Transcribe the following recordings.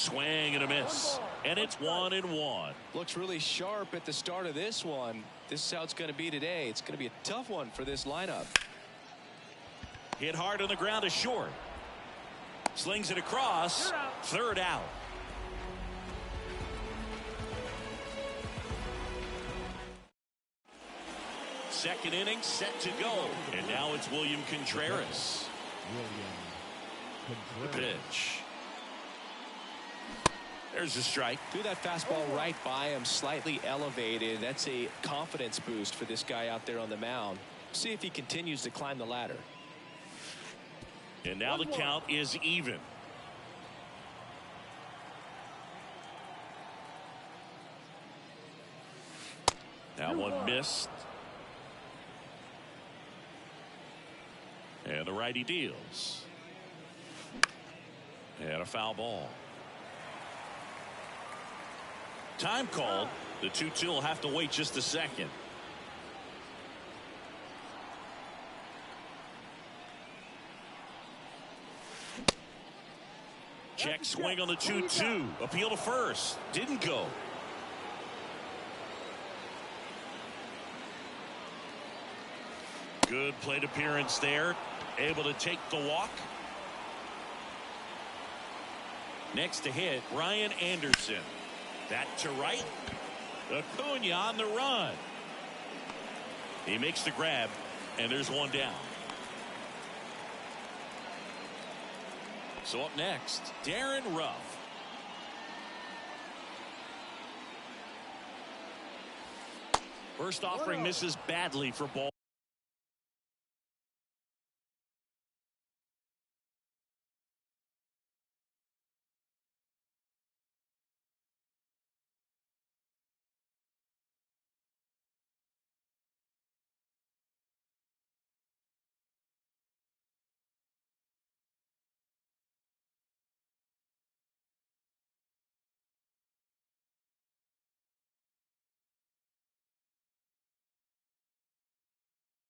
Swing and a miss. And it's 1-1. Looks really sharp at the start of this one. This is how it's going to be today. It's going to be a tough one for this lineup. Hit hard on the ground to short. Slings it across. Third out. Second inning set to go. And now it's William Contreras. The pitch. There's a strike. Threw that fastball right by him, slightly elevated. That's a confidence boost for this guy out there on the mound. See if he continues to climb the ladder. And now the count is even. That one missed. And the righty deals. And a foul ball. Time called. The 2-2 will have to wait just a second. Check swing on the 2-2. Appeal to first. Didn't go. Good plate appearance there. Able to take the walk. Next to hit, Ryan Anderson. That to right. Acuna on the run. He makes the grab, and there's one down. So up next, Darren Ruff. First offering misses badly for ball.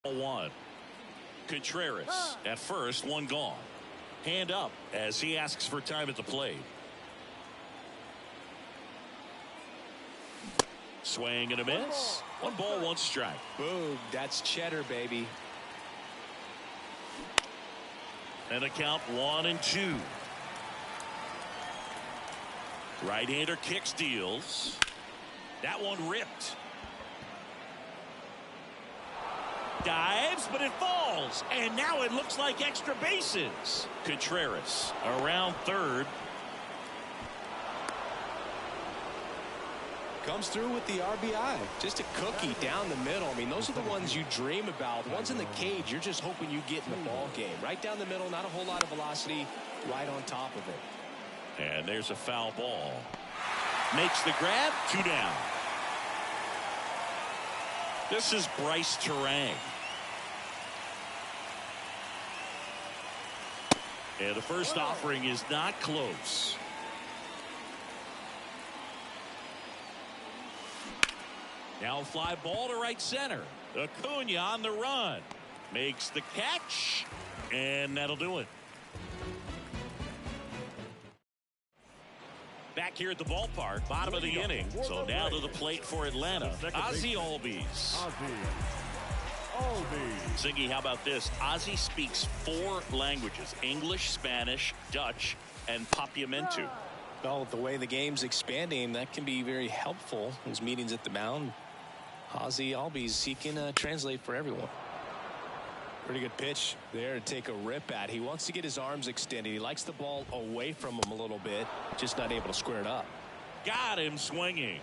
One. Contreras at first, one gone. Hand up as he asks for time at the plate. Swing and a miss. One ball, one strike. Boom. That's cheddar, baby. And a count 1-2. Right-hander kicks, deals. That one ripped. Dives, but it falls, and now it looks like extra bases. Contreras around third. Comes through with the RBI. Just a cookie down the middle. I mean, those are the ones you dream about. The ones in the cage, you're just hoping you get in the ball game. Right down the middle, not a whole lot of velocity, right on top of it. And there's a foul ball. Makes the grab, 2 down. This is Bryce Terang. And the first offering is not close. Now a fly ball to right center. Acuna on the run. Makes the catch. And that'll do it. Back here at the ballpark, bottom of the inning. So now to the plate for Atlanta. Ozzie Albies. Ziggy, how about this? Ozzie speaks 4 languages: English, Spanish, Dutch, and Papiamento. Well, the way the game's expanding, that can be very helpful. Those meetings at the mound. Ozzie Albies, he can translate for everyone. Pretty good pitch there to take a rip at. He wants to get his arms extended. He likes the ball away from him a little bit, just not able to square it up. Got him swinging.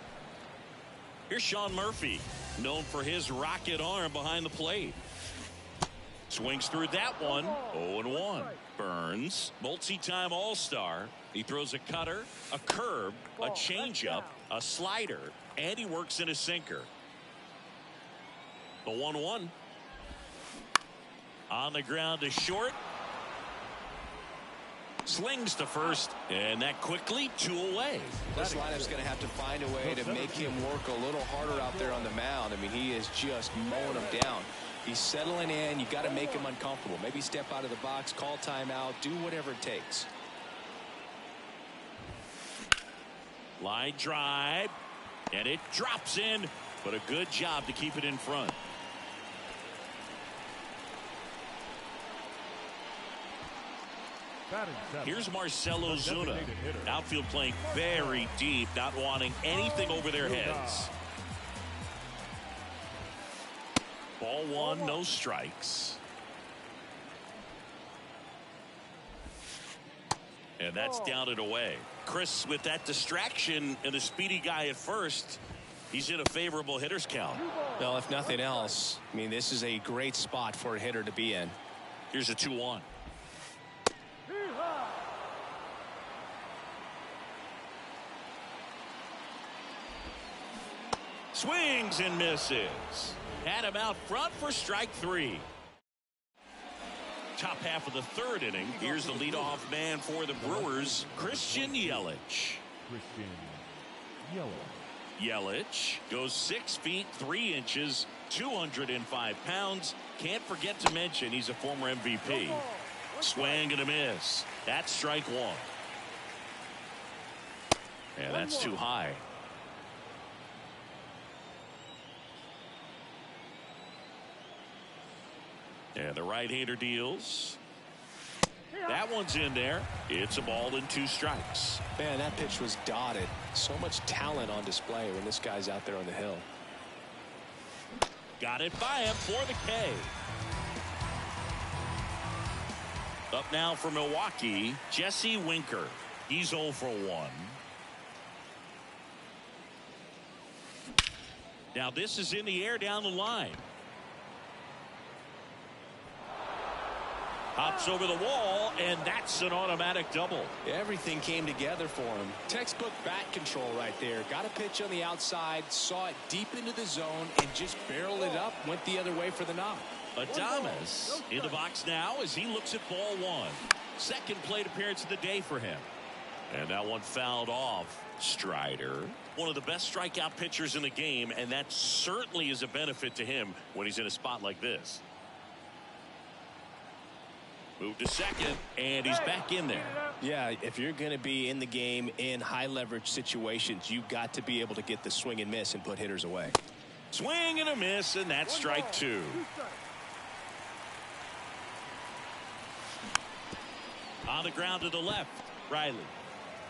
Here's Sean Murphy, known for his rocket arm behind the plate. Swings through that one. 0-1. Burns, multi-time All-Star. He throws a cutter, a curve, a changeup, a slider, and he works in a sinker. The 1-1. On the ground to short. Slings to first, and that quickly 2 away. This lineup's going to have to find a way to make him work a little harder out there on the mound. I mean, he is just mowing him down. He's settling in. You got to make him uncomfortable. Maybe step out of the box, call timeout, do whatever it takes. Line drive, and it drops in, but a good job to keep it in front. Here's Marcell Ozuna. Outfield playing very deep, not wanting anything over their heads. Ball one, no strikes. And that's down and away. Chris, with that distraction and a speedy guy at first, he's in a favorable hitter's count. Well, if nothing else, I mean, this is a great spot for a hitter to be in. Here's a 2-1. Swings and misses. Had him out front for strike 3. Top half of the third inning. Here's the leadoff man for the Brewers, Christian Yelich. Yelich goes 6 feet 3 inches, 205 pounds. Can't forget to mention he's a former MVP. Swing and a miss. That's strike 1. And that's too high. And the right-hander deals. That one's in there. It's a ball and 2 strikes. Man, that pitch was dotted. So much talent on display when this guy's out there on the hill. Got it by him for the K. Up now for Milwaukee, Jesse Winker. He's 0 for 1. Now this is in the air down the line. Hops over the wall, and that's an automatic double. Everything came together for him. Textbook bat control right there. Got a pitch on the outside, saw it deep into the zone, and just barreled it up, went the other way for the knock. Adames in the box now as he looks at ball 1. Second plate appearance of the day for him. And that one fouled off. Strider, one of the best strikeout pitchers in the game, and that certainly is a benefit to him when he's in a spot like this. Move to second, and he's back in there. Yeah, if you're going to be in the game in high leverage situations, you've got to be able to get the swing and miss and put hitters away. Swing and a miss, and that's strike 2. On the ground to the left, Riley.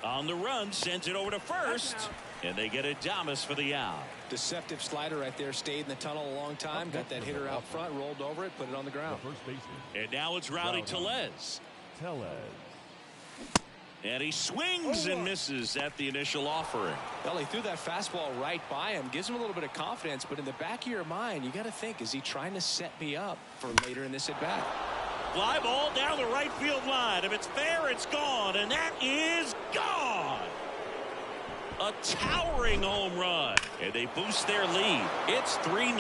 On the run, sends it over to first, and they get Adames for the out. Deceptive slider right there, stayed in the tunnel a long time, got that hitter out front, rolled over it, put it on the ground. And now it's Rowdy Tellez. And he swings and misses at the initial offering. Well, he threw that fastball right by him, gives him a little bit of confidence, but in the back of your mind, you got to think, is he trying to set me up for later in this at bat? Fly ball down the right field line. If it's fair, it's gone, and that is gone. A towering home run, and they boost their lead. It's 3-0.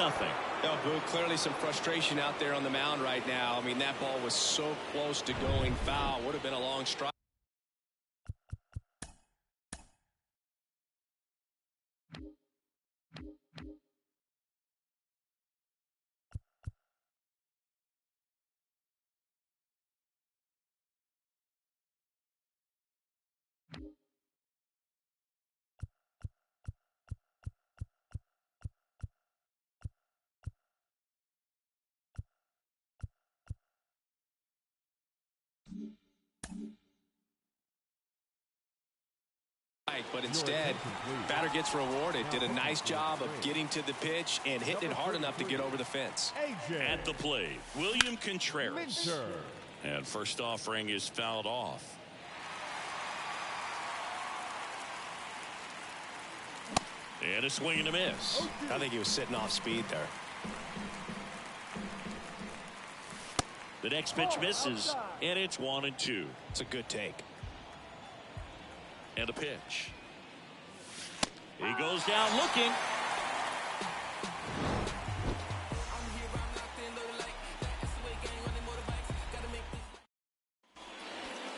Now, Boo, clearly some frustration out there on the mound right now. I mean, that ball was so close to going foul. Would have been a long strike. But instead, batter gets rewarded. Did a nice job of getting to the pitch and hitting it hard enough to get over the fence. At the plate, William Contreras. And first offering is fouled off. And a swing and a miss. I think he was sitting off speed there. The next pitch misses, and it's 1-2. It's a good take. And a pitch. He goes down looking.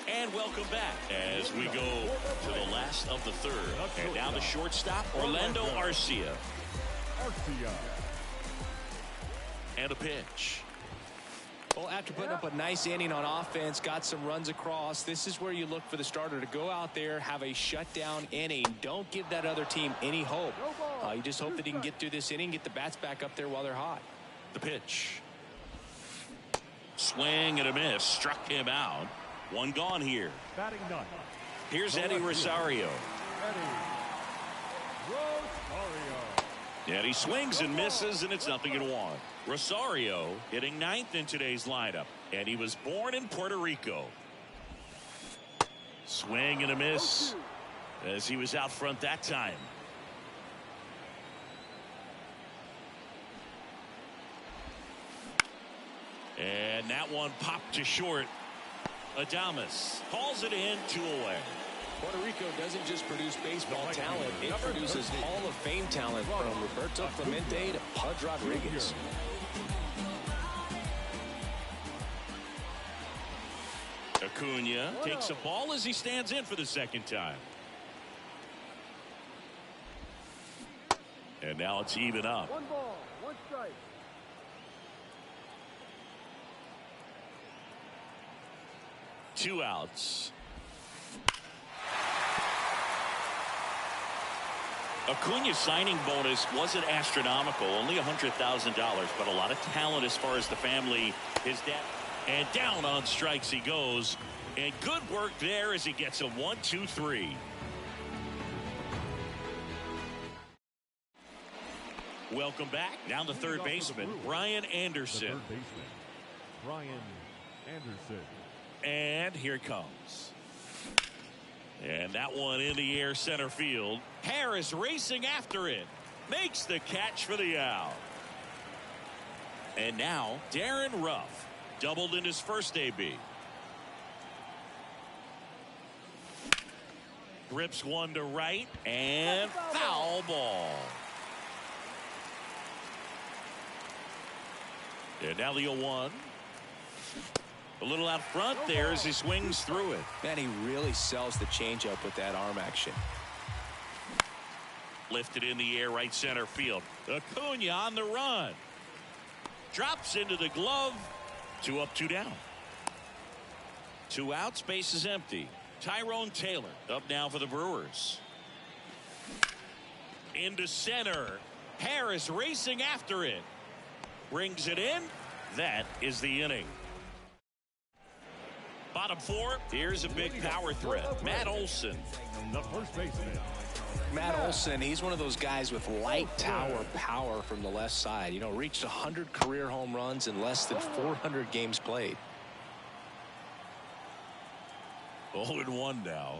And welcome back as we go to the last of the third. And now the shortstop, Orlando Arcia. And a pitch. Well, after putting up a nice inning on offense, got some runs across, this is where you look for the starter to go out there, have a shutdown inning. Don't give that other team any hope. You just hope that he can get through this inning, get the bats back up there while they're hot. The pitch. Swing and a miss. Struck him out. One gone here. Batting ninth. Here's Eddie Rosario. And he swings and misses, and it's 0-1. Rosario hitting ninth in today's lineup, and he was born in Puerto Rico. Swing and a miss as he was out front that time. And that one popped to short. Adames hauls it in, 2 away. Puerto Rico doesn't just produce baseball talent, it produces Hall of Fame talent from Roberto Clemente to Pudge Rodriguez. Acuna takes a ball as he stands in for the second time. And now it's even up. 1 ball, 1 strike. Two outs. Acuna's signing bonus wasn't astronomical, only $100,000, but a lot of talent as far as the family. His dad, and down on strikes he goes, and good work there as he gets a 1-2-3. Welcome back. Now the third baseman, Brian Anderson. Third baseman, Brian Anderson. And here it comes. And that one in the air center field. Harris racing after it. Makes the catch for the out. And now Darren Ruff doubled in his first AB. Rips one to right and foul ball. And now the 0-1. A little out front there as he swings through it. Man, he really sells the changeup with that arm action. Lifted in the air, right center field. Acuna on the run. Drops into the glove. 2 up, 2 down. 2 outs, base is empty. Tyrone Taylor up now for the Brewers. Into center. Harris racing after it. Brings it in. That is the inning. Bottom 4, here's a big power threat. Matt Olson. The first baseman. Matt Olson, he's one of those guys with light tower power from the left side. You know, reached 100 career home runs in less than 400 games played. 0-1 now.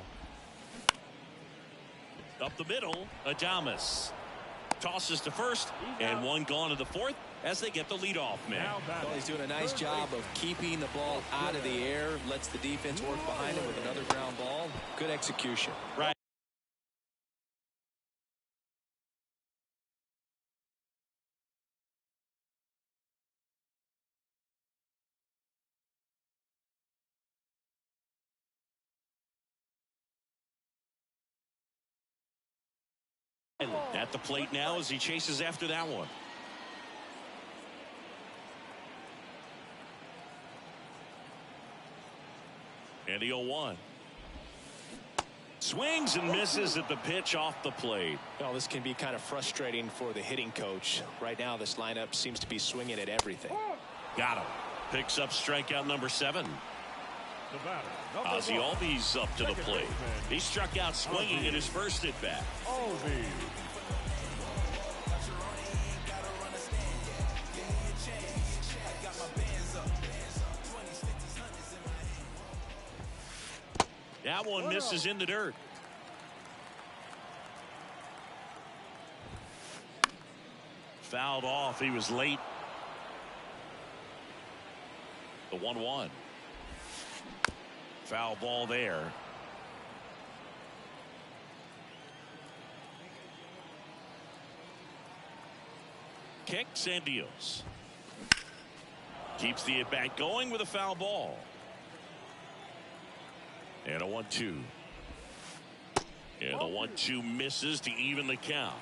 Up the middle, Adames. Tosses to first, and one gone to the fourth as they get the leadoff man. Well, he's doing a nice job of keeping the ball out of the air, lets the defense work behind him with another ground ball. Good execution. Right. At the plate now as he chases after that one. And the 0-1. Swings and misses at the pitch off the plate. Well, this can be kind of frustrating for the hitting coach. Right now, this lineup seems to be swinging at everything. Got him. Picks up strikeout number 7. Ozzie Albies up to the plate. He struck out swinging in his first at bat. That one misses in the dirt. Fouled off. He was late. The 1-1. Foul ball there. Kicks and deals. Keeps the at bat going with a foul ball. And a 1-2. And the 1-2 misses to even the count.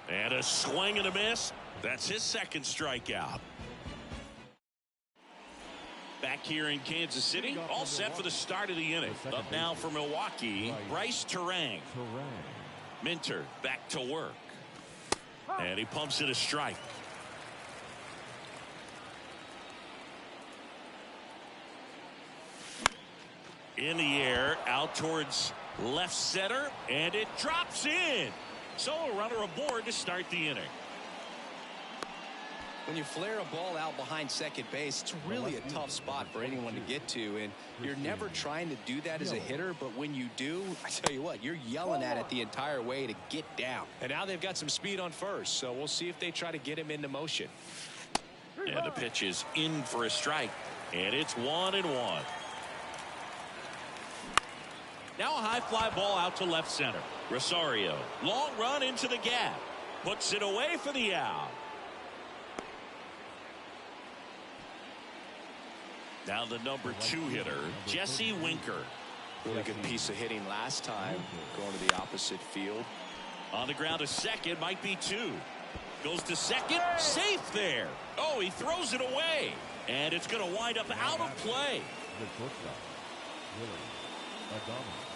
And a swing and a miss. That's his second strikeout. Back here in Kansas City, all set for the start of the inning. Up now for Milwaukee, Bryce Turang. Minter back to work. And he pumps it a strike. In the air, out towards left center, and it drops in. So a runner aboard to start the inning. When you flare a ball out behind second base, it's really a tough spot for anyone to get to, and you're never trying to do that as a hitter, but when you do, I tell you what, you're yelling at it the entire way to get down. And now they've got some speed on first, so we'll see if they try to get him into motion. And the pitch is in for a strike, and it's 1-1. Now a high fly ball out to left center. Rosario, long run into the gap, puts it away for the out. Now the number 2 hitter, Jesse Winker. Really good piece of hitting last time, going to the opposite field. On the ground to second, might be 2. Goes to second, safe there. Oh, he throws it away. And it's going to wind up out of play. The shortstop, Willie Adames.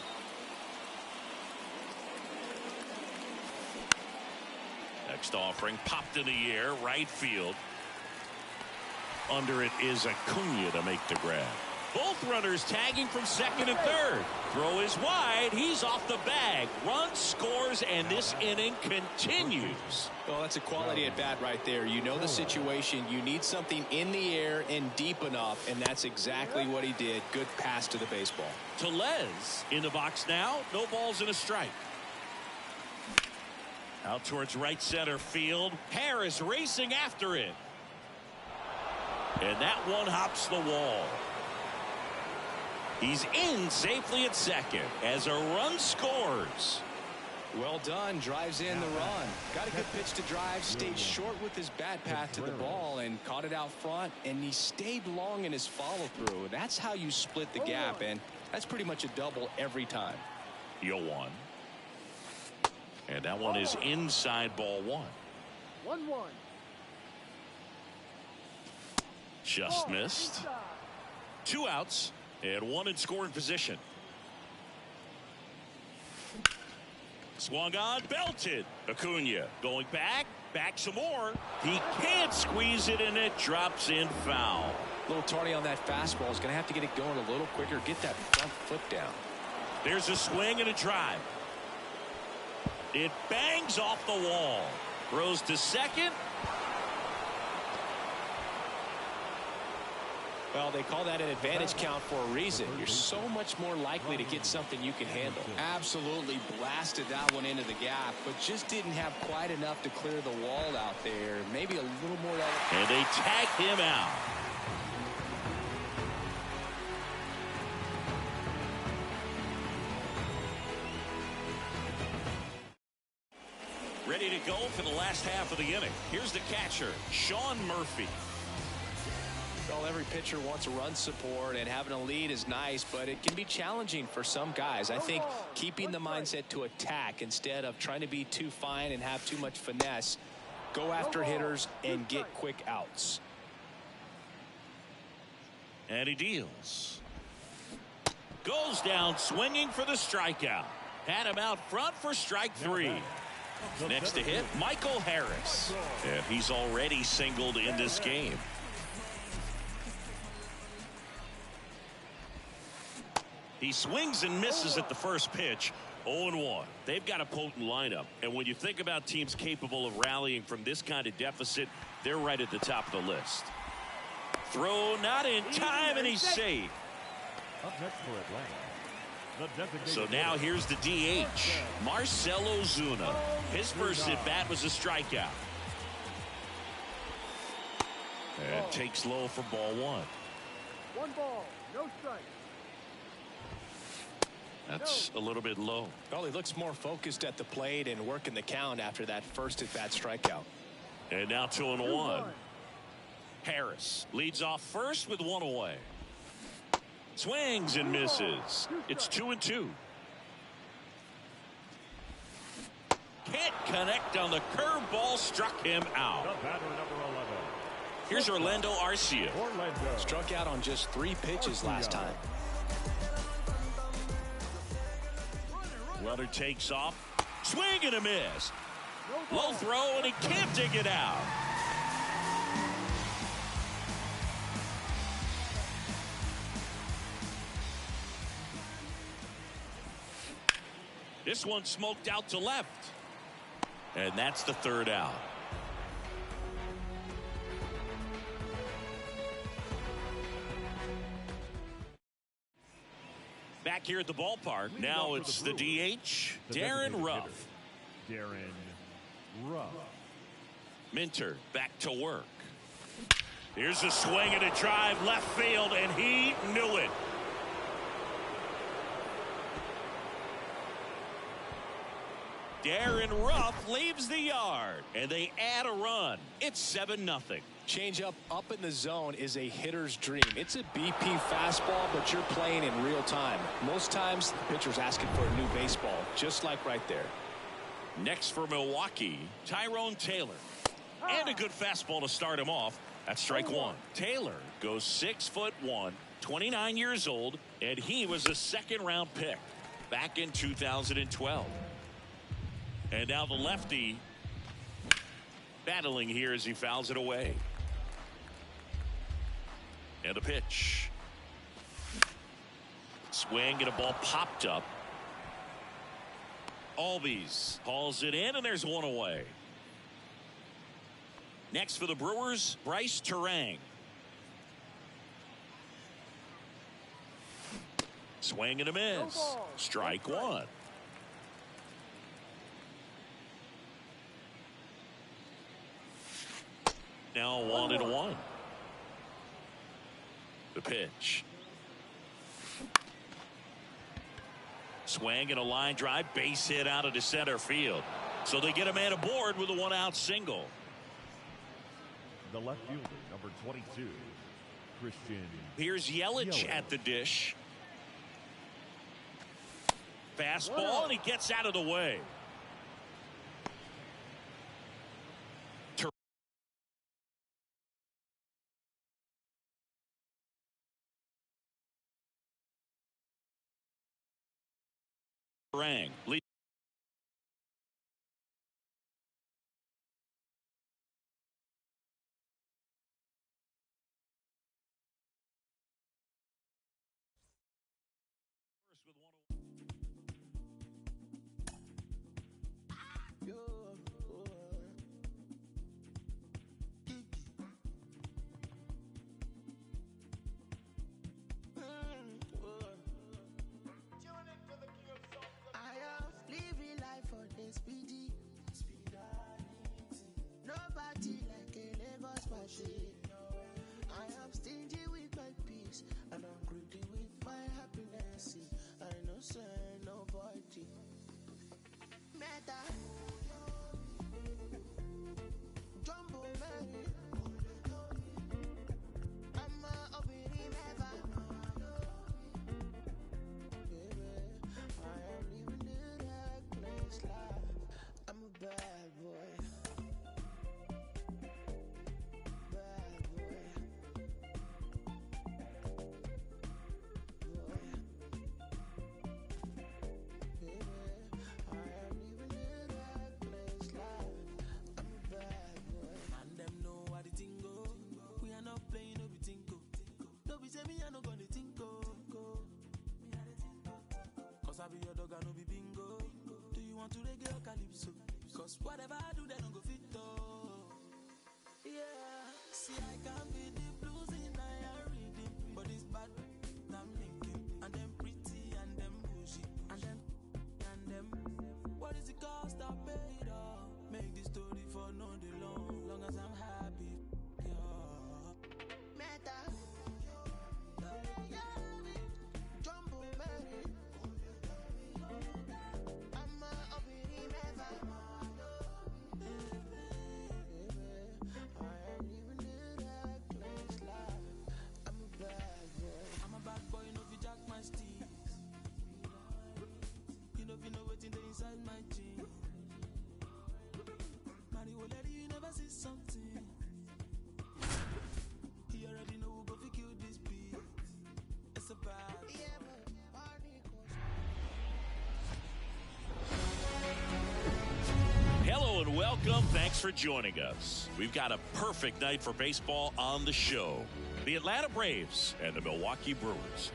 Next offering popped in the air, right field. Under it is Acuna to make the grab. Both runners tagging from second and third. Throw is wide. He's off the bag. Run scores, and this inning continues. Well, that's a quality at bat right there. You know the situation. You need something in the air and deep enough, and that's exactly what he did. Good pass to the baseball. Tellez in the box now. No balls and a strike. Out towards right center field. Harris racing after it. And that one hops the wall. He's in safely at second as a run scores. Well done. Drives in the run. Got a good pitch to drive. Stayed short with his bat path to the ball and caught it out front. And he stayed long in his follow through. That's how you split the gap. And that's pretty much a double every time. 0-1. And that one is inside ball 1. 1-1. Just missed. 2 outs and 1 in scoring position. Swung on, belted. Acuna going back some more. He can't squeeze it, and it drops in foul. A little tardy on that fastball. Is going to have to get it going a little quicker. Get that front foot down. There's a swing and a drive. It bangs off the wall. Throws to second. Well, they call that an advantage count for a reason. You're so much more likely to get something you can handle. Absolutely blasted that one into the gap, but just didn't have quite enough to clear the wall out there. Maybe a little more. And they tag him out. Ready to go for the last half of the inning. Here's the catcher, Sean Murphy. Well, every pitcher wants a run support, and having a lead is nice, but it can be challenging for some guys. I think keeping the mindset to attack instead of trying to be too fine and have too much finesse. Go after hitters and get quick outs. And he deals. Goes down swinging for the strikeout. Had him out front for strike 3. Next to hit, Michael Harris. And he's already singled in this game. He swings and misses at the first pitch. 0-1. They've got a potent lineup. And when you think about teams capable of rallying from this kind of deficit, they're right at the top of the list. Throw not in time, and he's safe. Up next for Atlanta. So now here's the DH, Marcell Ozuna. His first at bat was a strikeout. And takes low for ball 1. 1 ball, no strike. That's a little bit low. Well, he looks more focused at the plate and working the count after that first at bat strikeout. And now 2-1. Harris leads off first with 1 away. Swings and misses. It's 2-2. can't connect on the curveball, struck him The out. batter, number 11. Here's Orlando Arcia. Orlando. Struck out on just 3 pitches last time. Runner takes off. Swing and a miss. Low throw, and he can't dig it out. This one smoked out to left. And that's the 3rd out. Back here at the ballpark. Now it's the DH, Darren Ruff. Darren Ruff. Minter back to work. Here's a swing and a drive left field, and he knew it. Darren Ruff leaves the yard, and they add a run. It's 7-0. Changeup up in the zone is a hitter's dream. It's a BP fastball, but you're playing in real time. Most times, the pitcher's asking for a new baseball, just like right there. Next for Milwaukee, Tyrone Taylor. And a good fastball to start him off. That's strike one. Taylor goes 6'1", 29 years old, and he was a 2nd-round pick back in 2012. And now the lefty battling here as he fouls it away. And a pitch. Swing and a ball popped up. Albies hauls it in, and there's one away. Next for the Brewers, Bryce Terang. Swing and a miss. Strike one. Now 1-1. The pitch. Swing and a line drive, base hit out into center field. So they get a man aboard with a 1-out single. The left fielder, number 22, Christian. Here's Yelich at the dish. Fastball, and he gets out of the way. Terang leads. Nobody like a Lagos machine. I am stingy with my peace, and I'm greedy with my happiness. I know say nobody. Meta. Jumbo Mary. I'm a obiri never. Baby, I am living the reckless life. I'm a bad boy. I be your dog, I no be bingo. Do you want to reggae or calypso? Cause whatever I do, they don't go fit though. Yeah, see I can be the blues in I reading, but it's bad. I'm linking, and them pretty, and them bougie, and them. What is the cost I paid off? Make the story for no day long as I'm happy. Yeah. Meta. Jumbo Mary. Welcome. Thanks for joining us. We've got a perfect night for baseball on the show. The Atlanta Braves and the Milwaukee Brewers.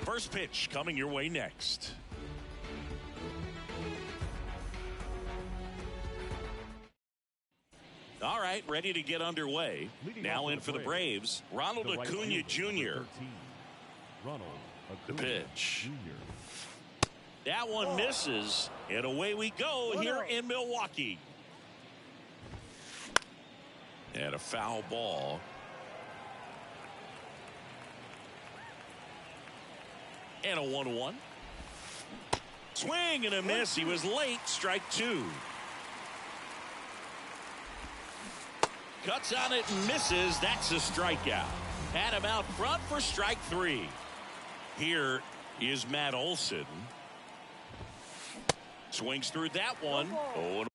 First pitch coming your way next. All right, ready to get underway. Now in for the Braves, Ronald Acuna Jr. The pitch. That one misses, and away we go here in Milwaukee. And a foul ball. And a 1-1. Swing and a miss. He was late. Strike two. Cuts on it and misses. That's a strikeout. Had him out front for strike three. Here is Matt Olson. Swings through that one. 0-1.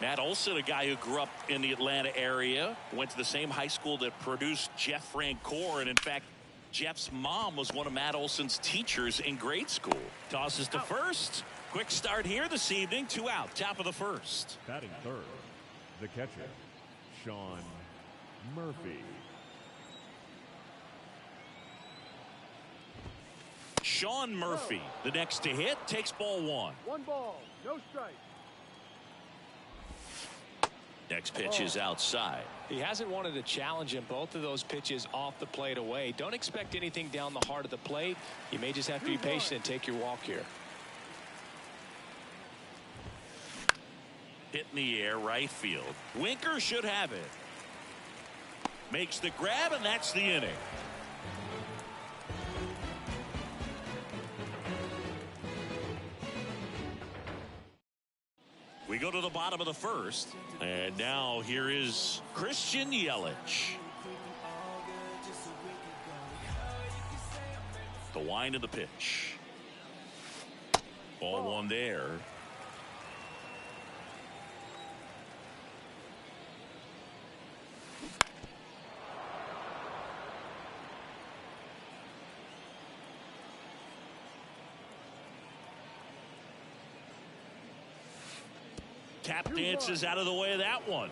Matt Olson, a guy who grew up in the Atlanta area, went to the same high school that produced Jeff Francoeur, and in fact, Jeff's mom was one of Matt Olson's teachers in grade school. Tosses to first. Quick start here this evening. 2 out. Top of the first. Batting third, the catcher, Sean Murphy. Sean Murphy, the next to hit, takes ball one. 1 ball, no strike. Next pitch is outside. He hasn't wanted a challenge in both of those pitches off the plate away. Don't expect anything down the heart of the plate. You may just have to be patient and take your walk here. Hit in the air, right field. Winker should have it. Makes the grab, and that's the inning. We go to the bottom of the first, and now here is Christian Yelich. The wind of the pitch. Ball one there. Tap dances out of the way of that one.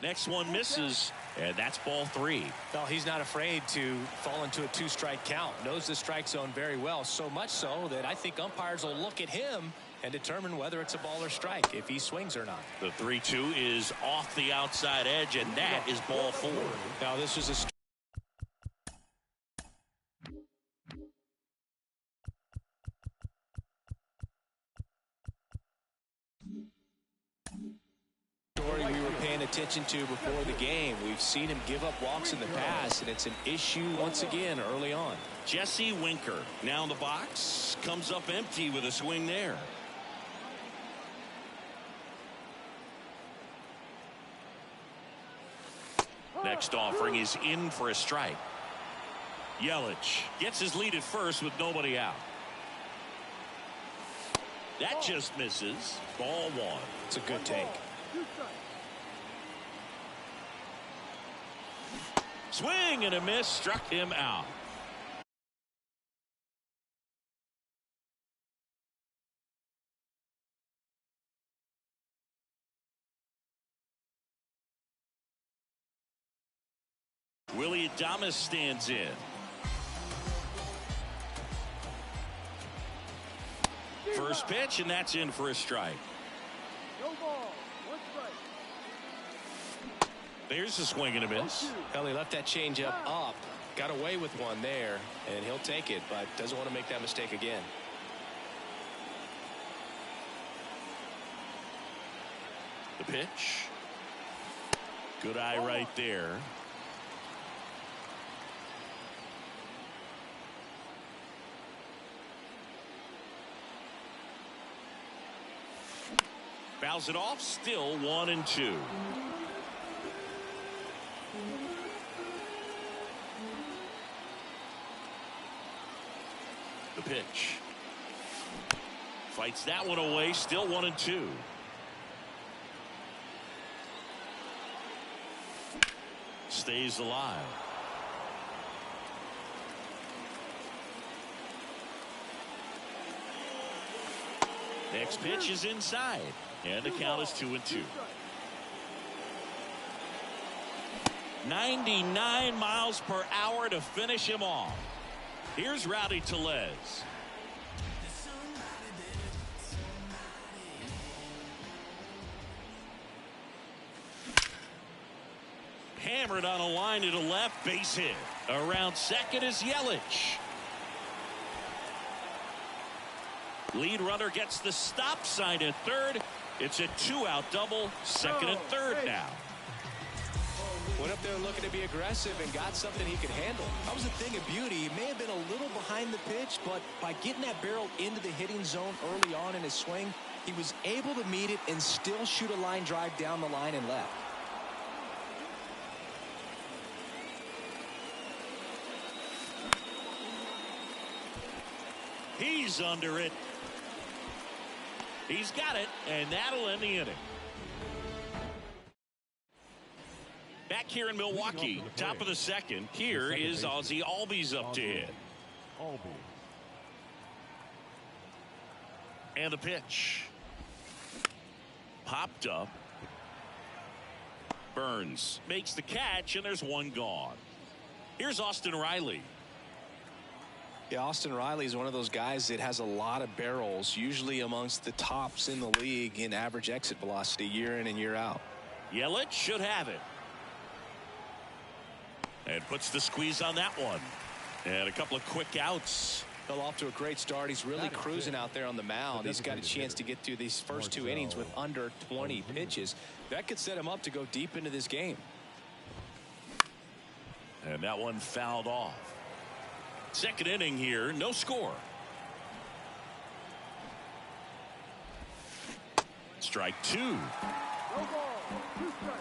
Next one misses, and that's ball three. Well, he's not afraid to fall into a 2-strike count. Knows the strike zone very well, so much so that I think umpires will look at him and determine whether it's a ball or strike, if he swings or not. The 3-2 is off the outside edge, and that is ball four. Now this is a story we were paying attention to before the game. We've seen him give up walks in the past, and it's an issue once again early on. Jesse Winker now in the box, comes up empty with a swing there. Next offering is in for a strike. Yelich gets his lead at first with nobody out. That just misses. Ball one. It's a good take. Swing and a miss, struck him out. Willy Adames stands in. First pitch, and that's in for a strike. No ball, 1 strike. There's a swing and a miss. Well, he left that changeup up, got away with one there, and he'll take it, but doesn't want to make that mistake again. The pitch. Good eye right there. Fouls it off. Still 1-2. The pitch. Fights that one away. Still 1-2. Stays alive. Next pitch is inside. And the count is 2-2. 99 miles per hour to finish him off. Here's Rowdy Tellez. Hammered on a line to the left, base hit. Around second is Yelich. Lead runner gets the stop sign at third. It's a 2-out double, second and third now. Went up there looking to be aggressive and got something he could handle. That was a thing of beauty. He may have been a little behind the pitch, but by getting that barrel into the hitting zone early on in his swing, he was able to meet it and still shoot a line drive down the line and left. He's under it. He's got it, and that'll end the inning. Back here in Milwaukee, top of the second. Here is Ozzie Albies up to hit. And the pitch. Popped up. Burns makes the catch, and there's one gone. Here's Austin Riley. Yeah, Austin Riley is one of those guys that has a lot of barrels, usually amongst the tops in the league in average exit velocity year in and year out. Yelich should have it. And puts the squeeze on that one. And a couple of quick outs. Fell off to a great start. He's really cruising out there on the mound. He's got a chance to get through these first two innings with under 20 pitches. That could set him up to go deep into this game. And that one fouled off. Second inning here, no score. Strike two. No ball, 2 strikes.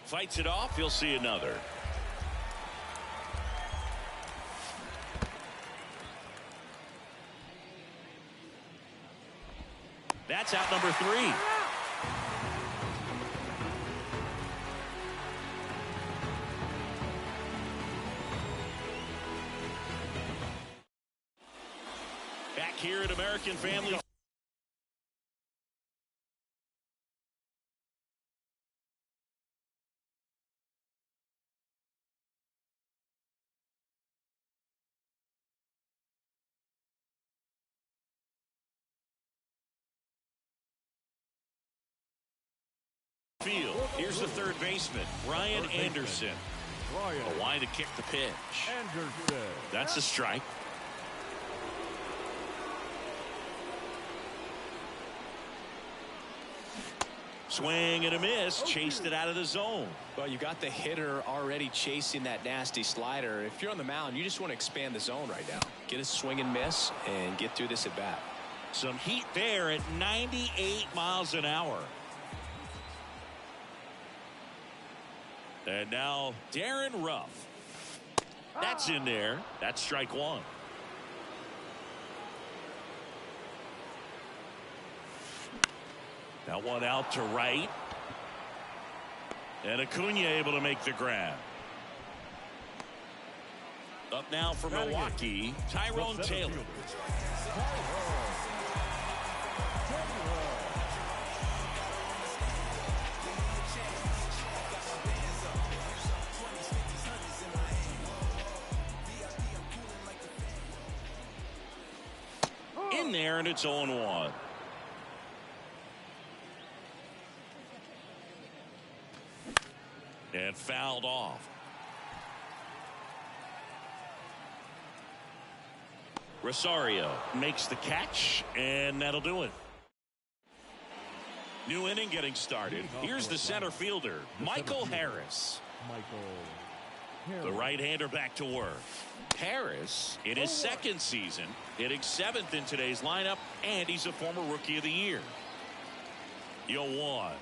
Fights it off, he'll see another. That's out number 3. Back here at American Family. Field. Here's the third baseman, Ryan Anderson. A line to kick the pitch. That's a strike. Swing and a miss. Chased it out of the zone. Well, you got the hitter already chasing that nasty slider. If you're on the mound, you just want to expand the zone right now. Get a swing and miss and get through this at bat. Some heat there at 98 miles an hour. And now Darren Ruff. That's in there. That's strike one. That one out to right. And Acuna able to make the grab. Up now for Milwaukee, Tyrone Taylor. In there, and it's 0-1. And fouled off. Rosario makes the catch, and that'll do it. New inning getting started. Here's the center fielder, Michael Harris. The right-hander back to work. Harris in his second season, hitting 7th in today's lineup, and he's a former Rookie of the Year. 0-1.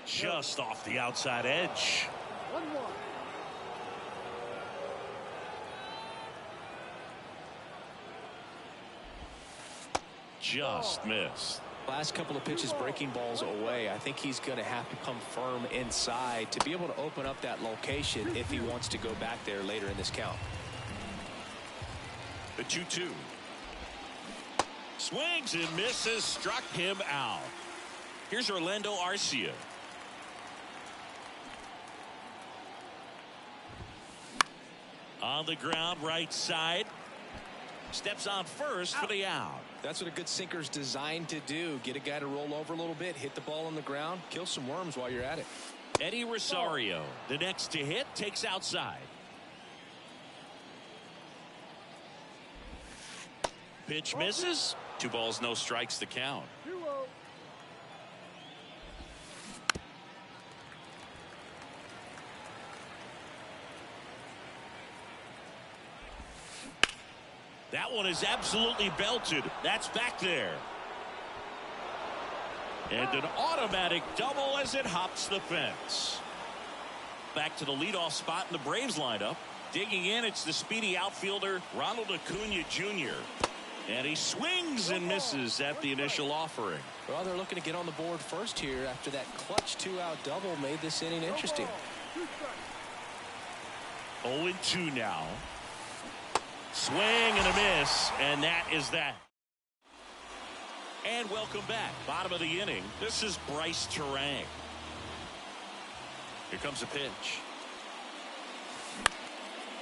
Just off the outside edge. 1-1. Just missed. Last couple of pitches breaking balls away. I think he's going to have to come firm inside to be able to open up that location if he wants to go back there later in this count. The 2-2. Swings and misses, struck him out. Here's Orlando Arcia. On the ground, right side. Steps on first for the out. That's what a good sinker's designed to do. Get a guy to roll over a little bit, hit the ball on the ground, kill some worms while you're at it. Eddie Rosario, the next to hit, takes outside. Pitch misses. 2 balls, no strikes, the count. 2-0. That one is absolutely belted. That's back there. And an automatic double as it hops the fence. Back to the leadoff spot in the Braves lineup. Digging in, it's the speedy outfielder Ronald Acuna Jr. And he swings and misses at the initial offering. Well, they're looking to get on the board first here after that clutch 2-out double made this inning interesting. 0-2 now. Swing and a miss, and that is that. And welcome back. Bottom of the inning. This is Bryce Turang. Here comes a pitch.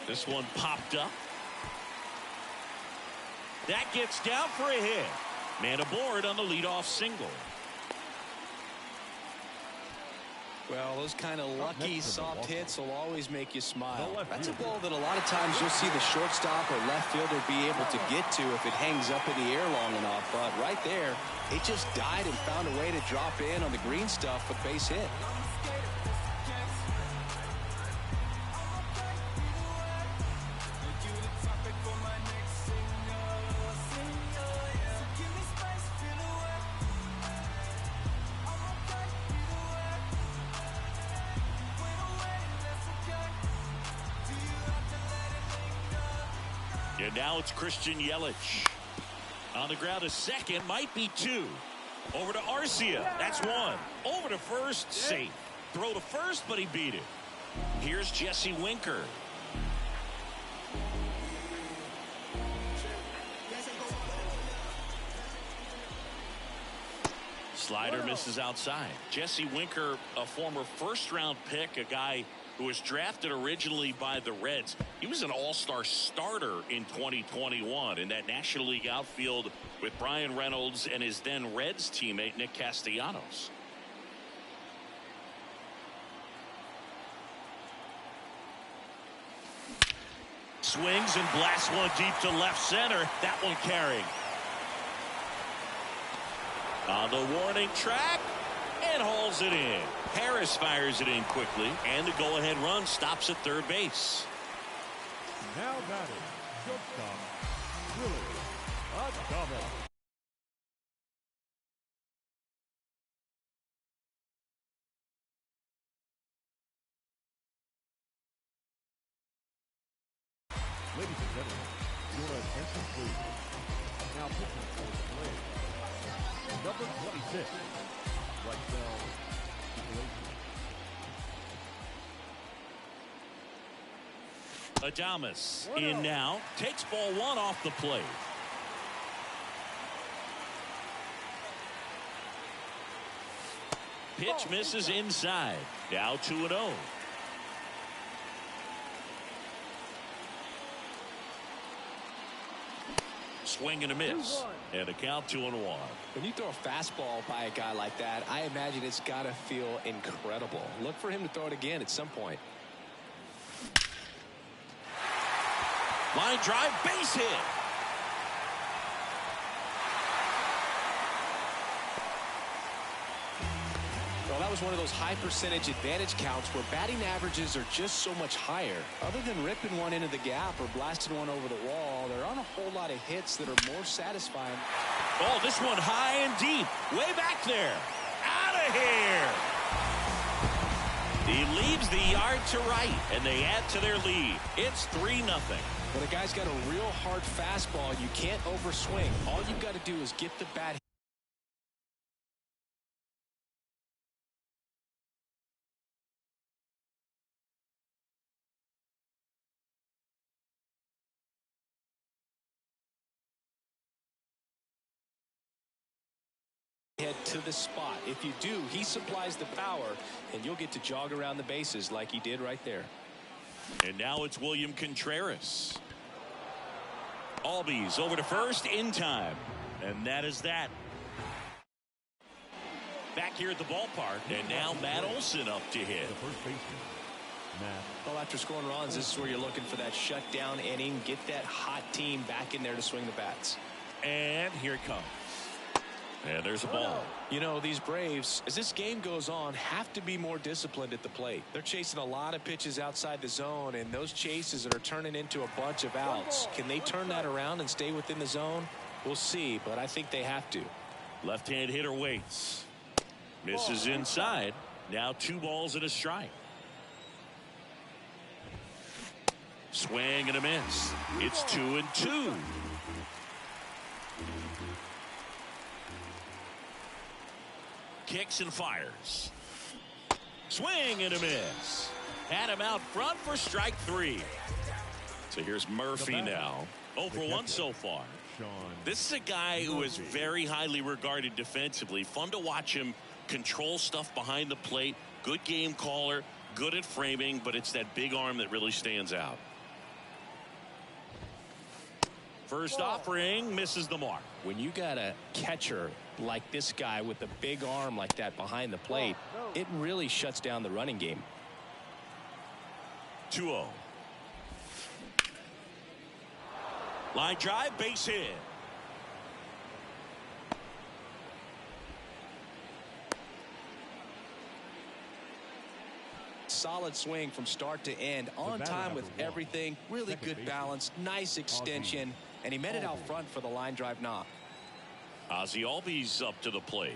This one popped up. That gets down for a hit. Man aboard on the leadoff single. Well, those kind of lucky soft hits will always make you smile. That's a ball that a lot of times you'll see the shortstop or left fielder be able to get to if it hangs up in the air long enough. But right there, it just died and found a way to drop in on the green stuff with base hit. And now it's Christian Yelich. On the ground, a second, might be 2. Over to Arcia. That's 1. Over to first, safe. Throw to first, but he beat it. Here's Jesse Winker. Slider misses outside. Jesse Winker, a former first-round pick, a guy who was drafted originally by the Reds. He was an all-star starter in 2021 in that National League outfield with Brian Reynolds and his then Reds teammate Nick Castellanos. Swings and blasts one deep to left center. That one carrying. On the warning track, and hauls it in. Harris fires it in quickly, and the go-ahead run stops at third base. Now batting, shortstop, Willie Adames. Ladies and gentlemen, your attention please. Now pitching for the Braves, number 26, Raisel Iglesias. Adames in now, takes ball 1 off the plate. Pitch misses inside. Now 2-0. Swing and a miss. And a count 2-1. When you throw a fastball by a guy like that, I imagine it's got to feel incredible. Look for him to throw it again at some point. Line drive, base hit. Well, that was one of those high percentage advantage counts where batting averages are just so much higher. Other than ripping one into the gap or blasting one over the wall, there aren't a whole lot of hits that are more satisfying. Oh, this one high and deep. Way back there. Out of here. He leaves the yard to right, and they add to their lead. It's 3-0. But a guy's got a real hard fastball. You can't overswing. All you've got to do is get the bat head to the spot. If you do, he supplies the power, and you'll get to jog around the bases like he did right there. And now it's William Contreras. Albies over to first in time. And that is that. Back here at the ballpark, and now Matt Olson up to hit. The first baseman, Matt. Well, after scoring runs, this is where you're looking for that shutdown inning. Get that hot team back in there to swing the bats. And here it comes. And there's a ball. You know, these Braves, as this game goes on, have to be more disciplined at the plate. They're chasing a lot of pitches outside the zone, and those chases that are turning into a bunch of outs. Can they turn that around and stay within the zone? We'll see, but I think they have to. Left-hand hitter waits. Misses inside. Now 2 balls and a strike. Swing and a miss. It's 2-2. Kicks and fires. Swing and a miss. Had him out front for strike 3. So here's Murphy now. 0 for 1 so far. This is a guy who is very highly regarded defensively. Fun to watch him control stuff behind the plate. Good game caller. Good at framing, but it's that big arm that really stands out. First offering misses the mark. When you got a catcher like this guy with a big arm like that behind the plate, it really shuts down the running game. 2-0. Line drive, base hit. Solid swing from start to end, on time with everything. Really good balance, nice extension, and he met it out front for the line drive knock. Ozzie Albies up to the plate.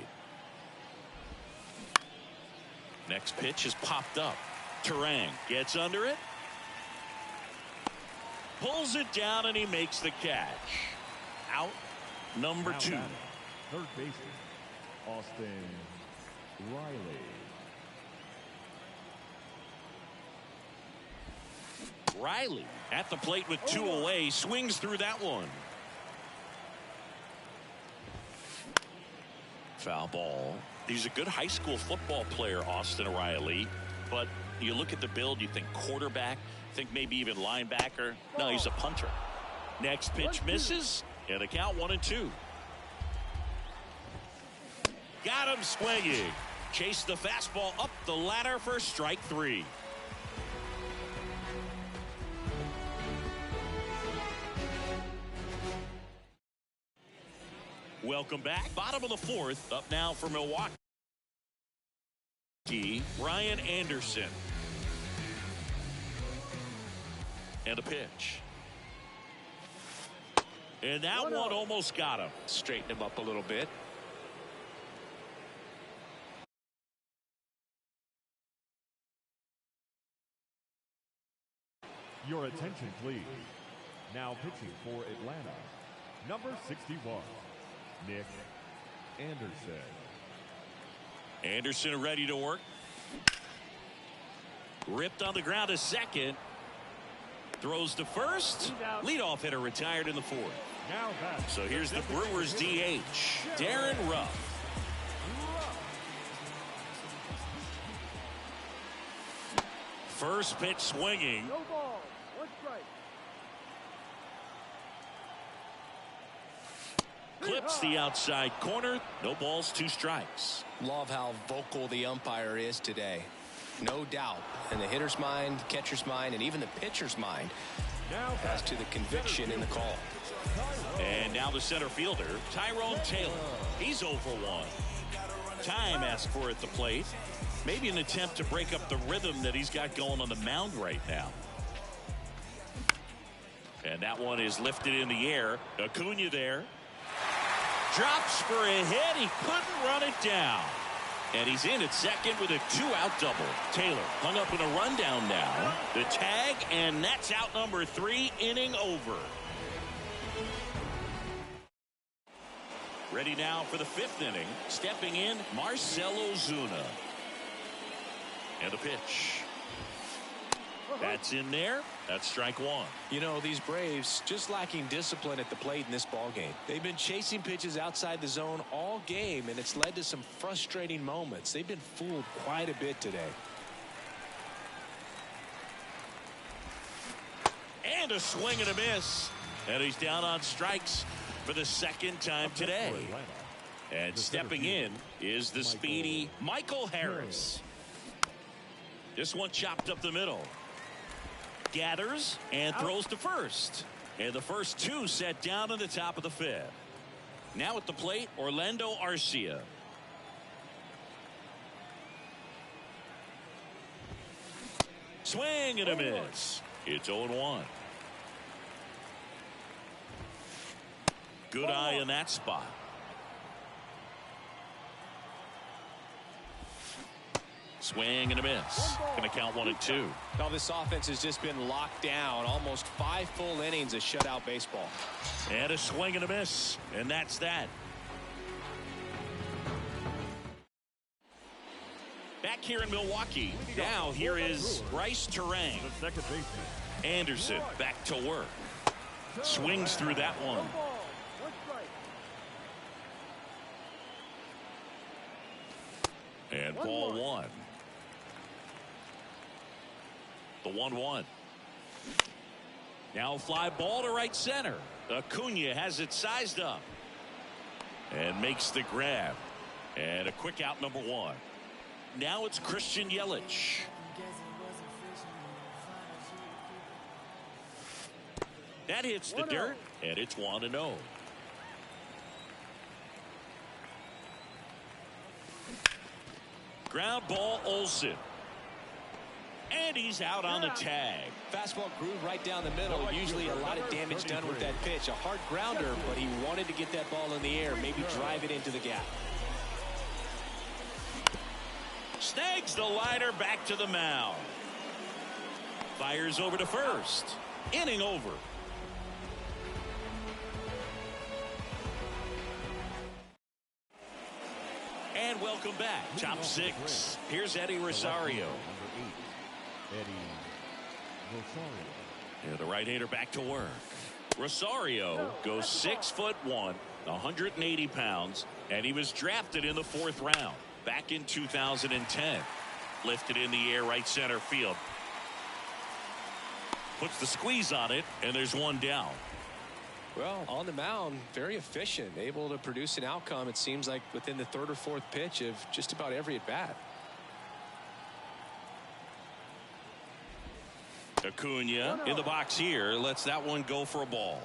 Next pitch is popped up. Turang gets under it. Pulls it down, and he makes the catch. Out number 2. Third baseman, Austin Riley. Riley at the plate with 2 away. Swings through that one. Foul ball. He's a good high school football player, Austin Riley. But you look at the build, you think quarterback, think maybe even linebacker. No, he's a punter. Next pitch misses, and the count 1-2. Got him swinging. Chased the fastball up the ladder for strike 3. Welcome back. Bottom of the 4th. Up now for Milwaukee, Ryan Anderson. And a pitch. And that one almost got him. Straighten him up a little bit. Your attention, please. Now pitching for Atlanta, number 61, Nick Anderson. Anderson ready to work. Ripped on the ground to second. Throws to first. Leadoff hitter retired in the 4th. Now back. So here's the Brewers DH, Darren Ruff. First pitch swinging. No ball. 1 strike. Clips the outside corner. No balls, 2 strikes. Love how vocal the umpire is today. No doubt in the hitter's mind, catcher's mind, and even the pitcher's mind as to the conviction in the call. And now the center fielder, Tyrone Taylor. He's 0 for 1. Time asked for at the plate. Maybe an attempt to break up the rhythm that he's got going on the mound right now. And that one is lifted in the air. Acuna there. Drops for a hit. He couldn't run it down. And he's in at second with a 2-out double. Taylor hung up in a rundown now. The tag, and that's out number 3, inning over. Ready now for the 5th inning. Stepping in, Marcell Ozuna. And the pitch. That's in there. That's strike 1. You know, these Braves just lacking discipline at the plate in this ball game. They've been chasing pitches outside the zone all game, and it's led to some frustrating moments. They've been fooled quite a bit today. And a swing and a miss. And he's down on strikes for the 2nd time today. And stepping in is the speedy Michael Harris. This one chopped up the middle. Gathers and throws to first. And the first 2 set down in the top of the 5th. Now at the plate, Orlando Arcia. Swing and a miss. It's 0-1. Good eye in that spot. Swing and a miss. Going to count 1-2. Now this offense has just been locked down. Almost 5 full innings of shutout baseball. And a swing and a miss. And that's that. Back here in Milwaukee. Now here is Bryce Turang. The second baseman. Anderson back to work. Swings through that one. 1 strike. And ball 1. The 1-1. Now fly ball to right center. Acuna has it sized up. And makes the grab. And a quick out number 1. Now it's Christian Yelich. That hits the dirt. And it's 1-0. Ground ball Olsen. And he's out on the tag. Fastball groove right down the middle. Usually a lot of damage done with that pitch. A hard grounder, but he wanted to get that ball in the air. Maybe drive it into the gap. Snags the liner back to the mound. Fires over to first. Inning over. And welcome back. Top 6. Here's Eddie Rosario. Number 8, Eddie Rosario. Yeah, the right-hander back to work. Rosario goes 6'1", 180 pounds, and he was drafted in the 4th round back in 2010. Lifted in the air right center field. Puts the squeeze on it, and there's one down. Well, on the mound, very efficient, able to produce an outcome, it seems like, within the 3rd or 4th pitch of just about every at-bat. Acuna in the box here lets that one go for a ball.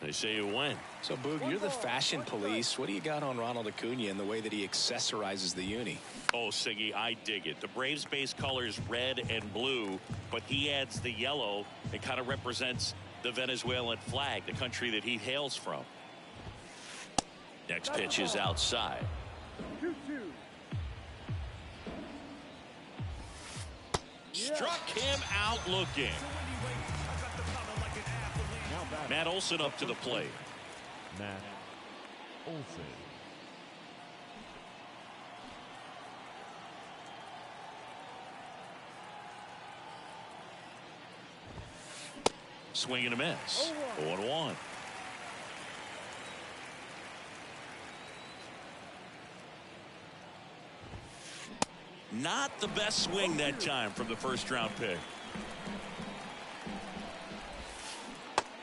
They say you win. So, Boog, you're the fashion police. What do you got on Ronald Acuna and the way that he accessorizes the uni? Oh, Siggy, I dig it. The Braves base colors red and blue, but he adds the yellow. It kind of represents the Venezuelan flag, the country that he hails from. Next pitch is outside. 2-2. Struck him out looking. Matt Olson up to the plate. Matt Olson. Swing and a miss. 0-1. Not the best swing that time from the 1st round pick.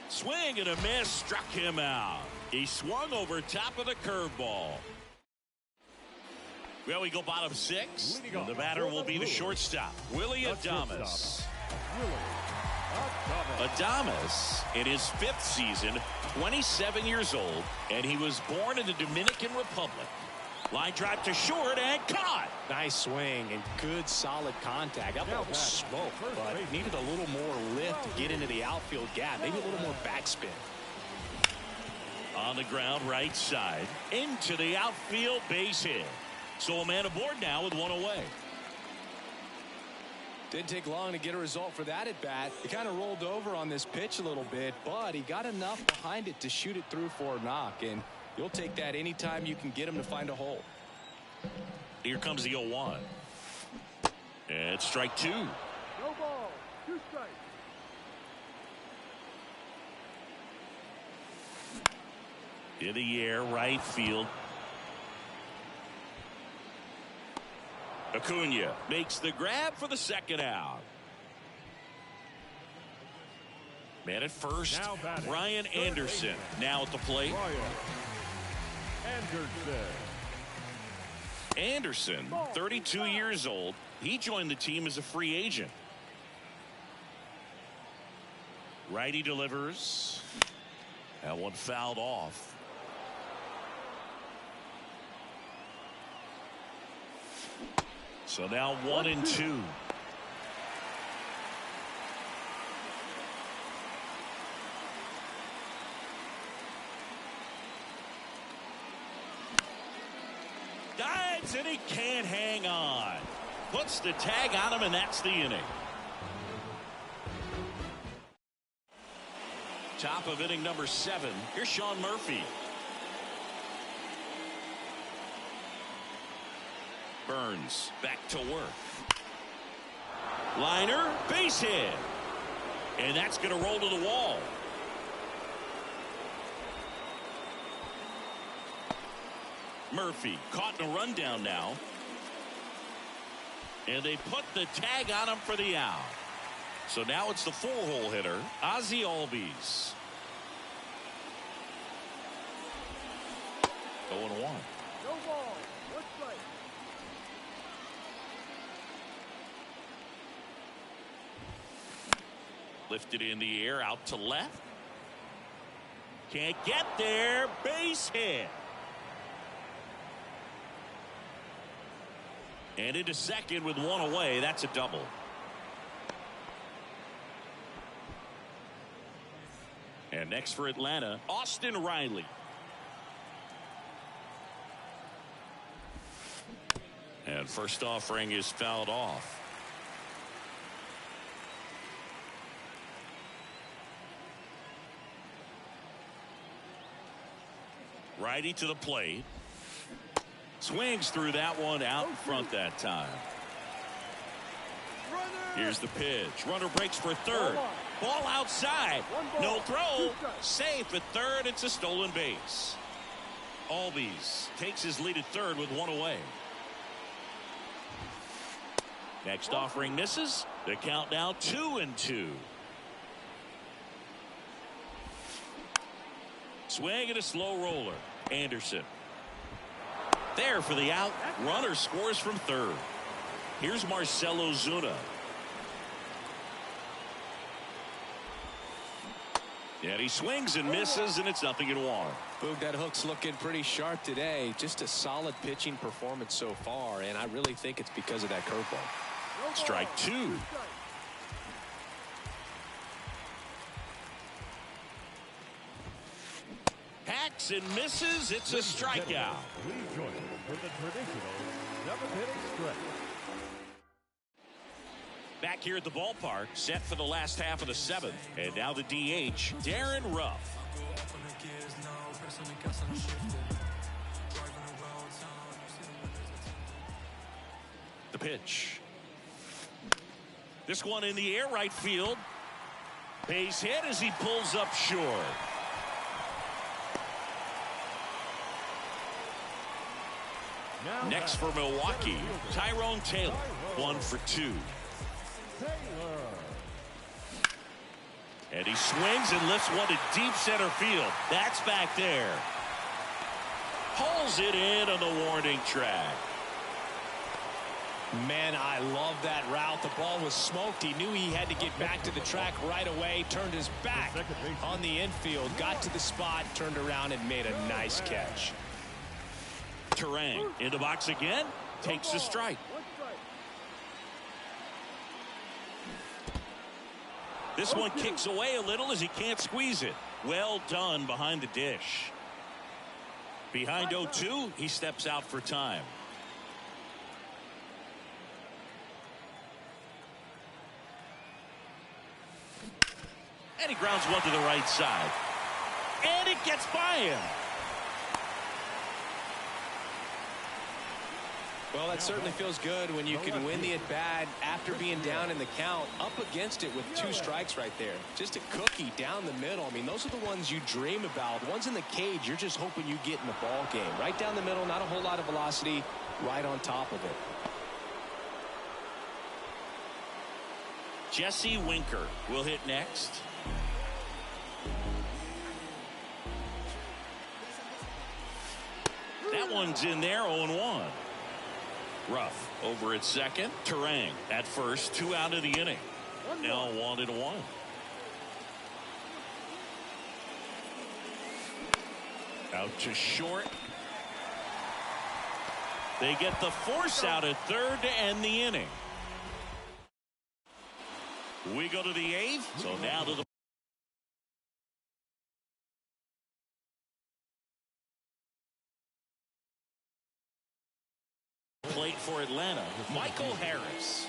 Swing and a miss, struck him out. He swung over top of the curveball. Well, we go bottom 6. And the batter will be the shortstop, Willy Adames. Adames in his 5th season, 27 years old, and he was born in the Dominican Republic. Line drive to short and caught. Nice swing and good solid contact. That ball was smoked, but it needed a little more lift to get into the outfield gap. Maybe a little more backspin. On the ground, right side, into the outfield, base hit. So a man aboard now with one away. Didn't take long to get a result for that at bat. He kind of rolled over on this pitch a little bit, but he got enough behind it to shoot it through for a knock, and you'll take that anytime you can get him to find a hole. Here comes the 0-1. And strike 2. No ball. 2 strikes. In the air, right field. Acuna makes the grab for the 2nd out. Man at first, Ryan Anderson now at the plate. Anderson, 32 years old. He joined the team as a free agent. Righty delivers. That one fouled off. So now 1-2. Dives and he can't hang on. Puts the tag on him, and that's the inning. Top of inning number 7. Here's Sean Murphy. Burns back to work. Liner, base hit. And that's going to roll to the wall. Murphy caught in a rundown now. And they put the tag on him for the out. So now it's the 4-hole hitter, Ozzie Albies. 0-1. No ball. 1 strike. Lifted in the air, out to left. Can't get there. Base hit. And into second with 1 away. That's a double. And next for Atlanta, Austin Riley. And first offering is fouled off. Righty to the plate. Swings through that one, out in front that time. Here's the pitch. Runner breaks for third. Ball outside. No throw. Safe at third. It's a stolen base. Albies takes his lead at third with 1 away. Next offering misses. The count now 2-2. Swing and a slow roller. Anderson. There for the out. Runner scores from third. Here's Marcell Ozuna. And he swings and misses, and it's 0-1. Boog, that hook's looking pretty sharp today. Just a solid pitching performance so far, and I really think it's because of that curveball. Strike 2. Hacks and misses. It's a strikeout. Please join us for the traditional 7th-inning stretch. Back here at the ballpark, set for the last half of the 7th. And now the DH, Darren Ruff. The pitch. This one in the air, right field. Base hit as he pulls up short. Next for Milwaukee, Tyrone Taylor, 1 for 2. And he swings and lifts one to deep center field. That's back there. Pulls it in on the warning track. Man, I love that route. The ball was smoked. He knew he had to get back to the track right away. Turned his back on the infield. Got to the spot, turned around, and made a nice catch. Turang in the box again. Takes the strike. This one kicks away a little as he can't squeeze it. Well done behind the dish. Behind 0-2, he steps out for time. And he grounds one to the right side. And it gets by him. Well, that certainly feels good when you can win the at-bat after being down in the count, up against it with 2 strikes right there. Just a cookie down the middle. I mean, those are the ones you dream about. The ones in the cage, you're just hoping you get in the ball game. Right down the middle, not a whole lot of velocity, right on top of it. Jesse Winker will hit next. That one's in there, 0-1. Ruff over at second. Turang at first. 2 out of the inning. Now 1-1. Out to short. They get the force out at third to end the inning. We go to the 8th. So now to the plate for Atlanta, Michael Harris.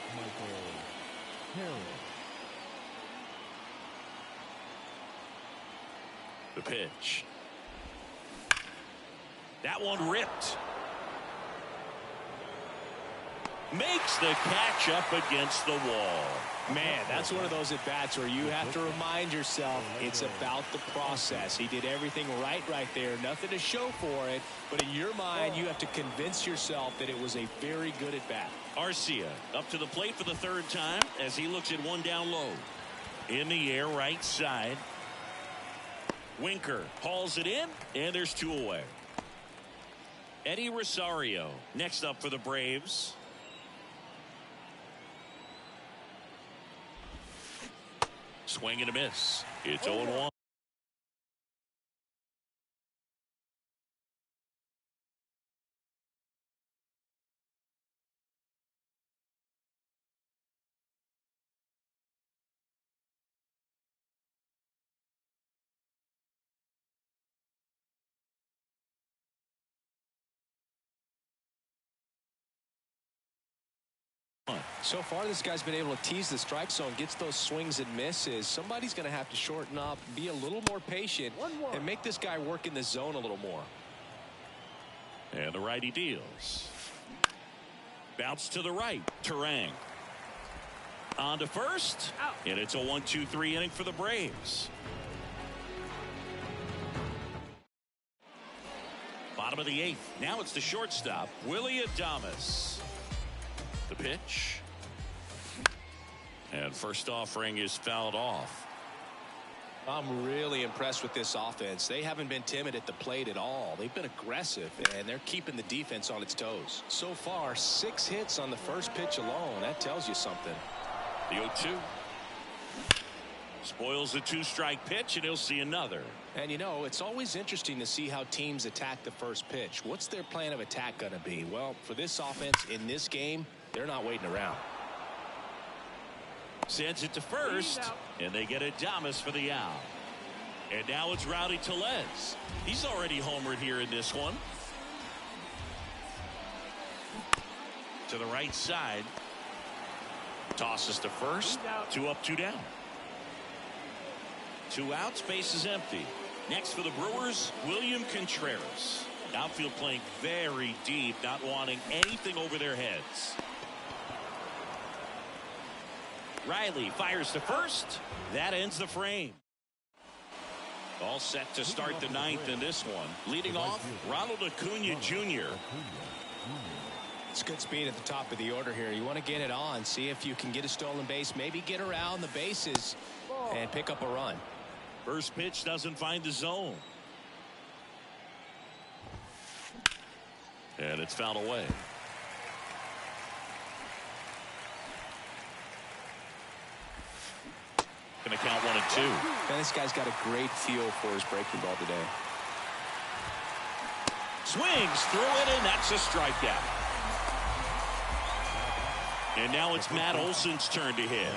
The pitch. That one ripped. Makes the catch up against the wall. Man, that's one of those at-bats where you have to remind yourself it's about the process. He did everything right there. Nothing to show for it. But in your mind, you have to convince yourself that it was a very good at-bat. Arcia up to the plate for the 3rd time as he looks at one down low. In the air, right side. Winker hauls it in, and there's 2 away. Eddie Rosario next up for the Braves. Swing and a miss. It's 0-1. So far, this guy's been able to tease the strike zone, gets those swings and misses. Somebody's going to have to shorten up, be a little more patient, and make this guy work in the zone a little more. And the righty deals. Bounce to the right. Turang. On to first. And it's a 1-2-3 inning for the Braves. Bottom of the 8th. Now it's the shortstop, Willy Adames. The pitch. And first offering is fouled off. I'm really impressed with this offense. They haven't been timid at the plate at all. They've been aggressive, and they're keeping the defense on its toes. So far, 6 hits on the first pitch alone. That tells you something. The 0-2. Spoils the 2-strike pitch, and he'll see another. And you know, it's always interesting to see how teams attack the first pitch. What's their plan of attack going to be? Well, for this offense in this game, they're not waiting around. Sends it to first, and they get Adames for the out. And now it's Rowdy Tellez. He's already homered here in this one. To the right side. Tosses to first. 2 up, 2 down. 2 outs, base is empty. Next for the Brewers, William Contreras. Outfield playing very deep, not wanting anything over their heads. Riley fires to first. That ends the frame. All set to start the 9th in this one. Leading off, Ronald Acuna Jr. It's good speed at the top of the order here. You want to get it on, see if you can get a stolen base, maybe get around the bases and pick up a run. First pitch doesn't find the zone. And it's fouled away. Going to count 1-2. And this guy's got a great feel for his breaking ball today. Swings through it, and that's a strikeout. And now it's Matt Olson's turn to hit.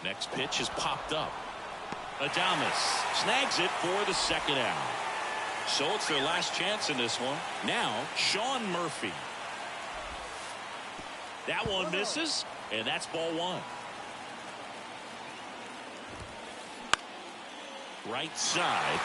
Next pitch is popped up. Adames snags it for the second out. So it's their last chance in this one. Now, Sean Murphy. That one misses, and that's ball one. Right side.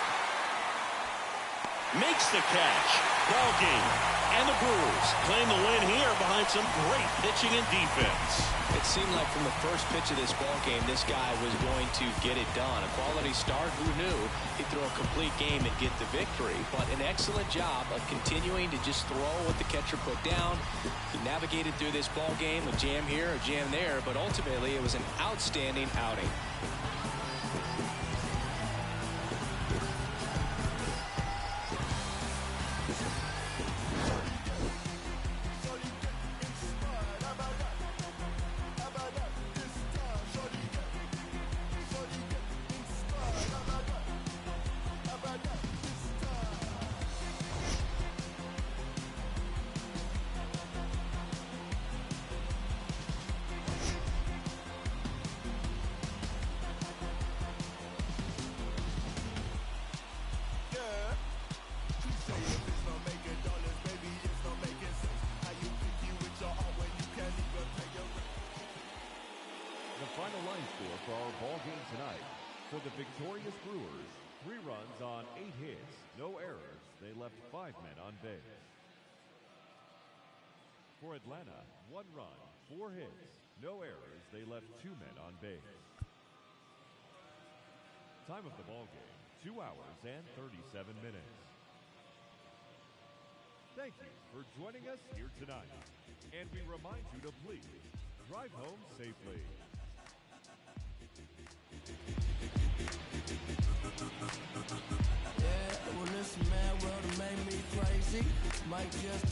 Makes the catch. Ball game. And the Brewers claim the win here behind some great pitching and defense. It seemed like from the first pitch of this ball game, this guy was going to get it done. A quality start. Who knew he'd throw a complete game and get the victory? But an excellent job of continuing to just throw what the catcher put down. He navigated through this ball game, a jam here, a jam there, but ultimately it was an outstanding outing. Final line score for our ball game tonight. For the victorious Brewers, 3 runs on 8 hits, no errors. They left 5 men on base. For Atlanta, 1 run, 4 hits, no errors. They left 2 men on base. Time of the ball game, 2 hours and 37 minutes. Thank you for joining us here tonight. And we remind you to please drive home safely. Yeah, well, listen, man, well, it made me crazy. Might just